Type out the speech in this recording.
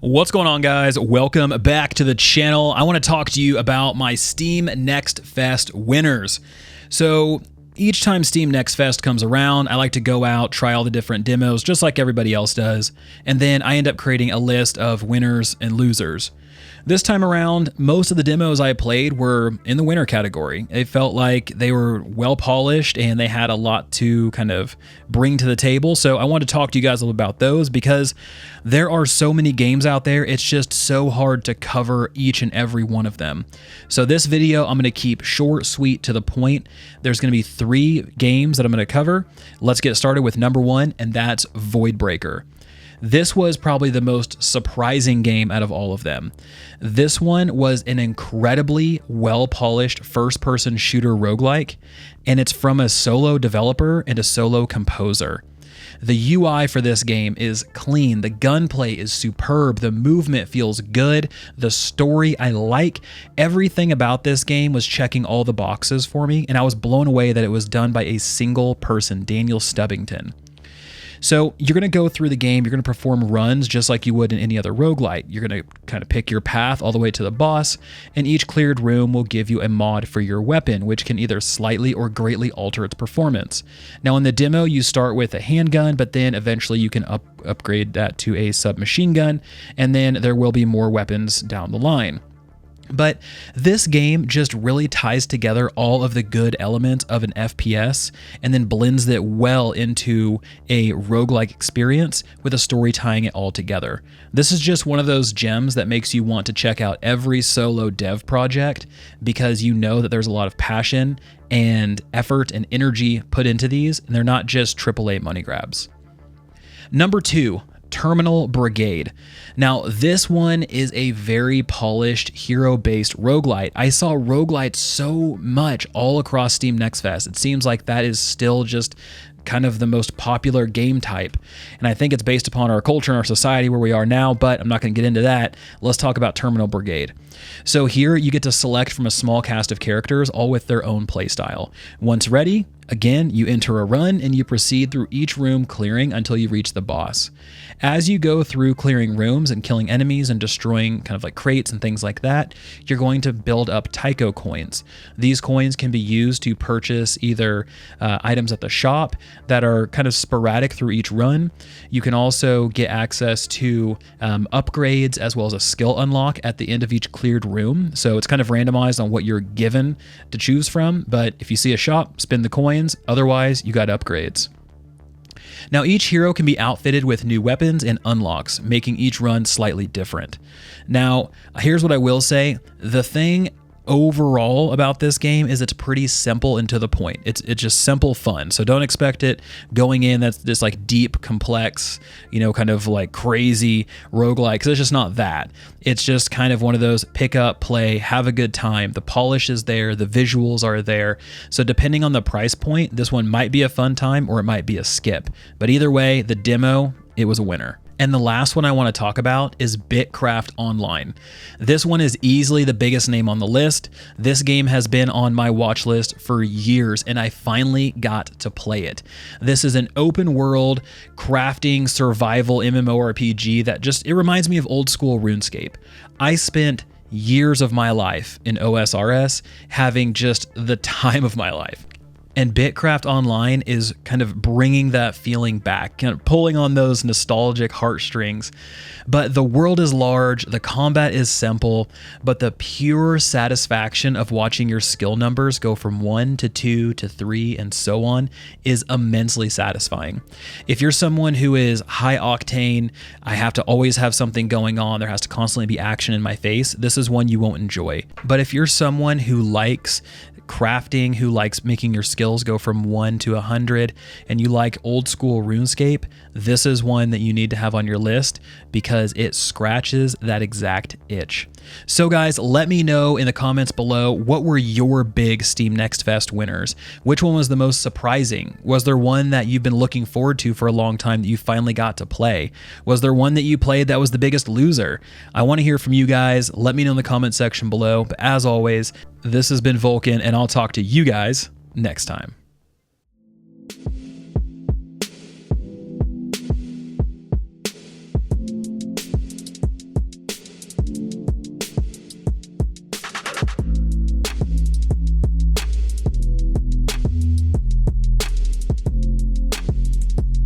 What's going on, guys? Welcome back to the channel. I want to talk to you about my Steam Next Fest winners. So each time Steam Next Fest comes around, I like to go out, try all the different demos, just like everybody else does, and then I end up creating a list of winners and losers. This time around, most of the demos I played were in the winner category. It felt like they were well polished and they had a lot to kind of bring to the table. So I want to talk to you guys a little about those because there are so many games out there. It's just so hard to cover each and every one of them. So this video, I'm going to keep short, sweet, to the point. There's going to be 3 games that I'm going to cover. Let's get started with number 1, and that's Voidbreaker. This was probably the most surprising game out of all of them. This one was an incredibly well-polished first-person shooter roguelike, and it's from a solo developer and a solo composer. The UI for this game is clean, the gunplay is superb, the movement feels good, the story I like. Everything about this game was checking all the boxes for me, and I was blown away that it was done by a single person, Daniel Stubbington. So you're going to go through the game, you're going to perform runs just like you would in any other roguelite. You're going to kind of pick your path all the way to the boss, and each cleared room will give you a mod for your weapon, which can either slightly or greatly alter its performance. Now in the demo, you start with a handgun, but then eventually you can upgrade that to a submachine gun, and then there will be more weapons down the line. But this game just really ties together all of the good elements of an FPS and then blends it well into a roguelike experience with a story tying it all together. This is just one of those gems that makes you want to check out every solo dev project because you know that there's a lot of passion and effort and energy put into these, and they're not just AAA money grabs. Number 2. Terminal Brigade. Now, this one is a very polished hero-based roguelite. I saw roguelites so much all across Steam Next Fest. It seems like that is still just kind of the most popular game type. And I think it's based upon our culture and our society where we are now, but I'm not going to get into that. Let's talk about Terminal Brigade. So here you get to select from a small cast of characters, all with their own playstyle. Once ready, again, you enter a run and you proceed through each room clearing until you reach the boss. As you go through clearing rooms and killing enemies and destroying kind of like crates and things like that, you're going to build up Tycho coins. These coins can be used to purchase either items at the shop that are kind of sporadic through each run. You can also get access to upgrades as well as a skill unlock at the end of each cleared room. So it's kind of randomized on what you're given to choose from, but if you see a shop, spend the coins, otherwise you got upgrades. Now each hero can be outfitted with new weapons and unlocks, making each run slightly different. Now here's what I will say, the thing overall about this game is it's pretty simple and to the point. It's just simple fun. So don't expect it going in that's this like deep, complex, you know, kind of like crazy roguelike, because it's just not that. It's just kind of one of those pick up, play, have a good time. The polish is there, the visuals are there. So depending on the price point, this one might be a fun time or it might be a skip. But either way, the demo, it was a winner. And the last one I want to talk about is BitCraft Online. This one is easily the biggest name on the list. This game has been on my watch list for years, and I finally got to play it. This is an open world crafting survival MMORPG that it reminds me of old school RuneScape. I spent years of my life in OSRS having just the time of my life. And BitCraft Online is kind of bringing that feeling back, kind of pulling on those nostalgic heartstrings. But the world is large, the combat is simple, but the pure satisfaction of watching your skill numbers go from 1 to 2 to 3 and so on is immensely satisfying. If you're someone who is high octane, I have to always have something going on, there has to constantly be action in my face, this is one you won't enjoy. But if you're someone who likes crafting, who likes making your skills go from 1 to 100, and you like old school RuneScape, this is one that you need to have on your list because it scratches that exact itch. So guys, let me know in the comments below, what were your big Steam Next Fest winners? Which one was the most surprising? Was there one that you've been looking forward to for a long time that you finally got to play? Was there one that you played that was the biggest loser? I want to hear from you guys. Let me know in the comment section below. But as always, this has been Vulkan, and I'll talk to you guys next time.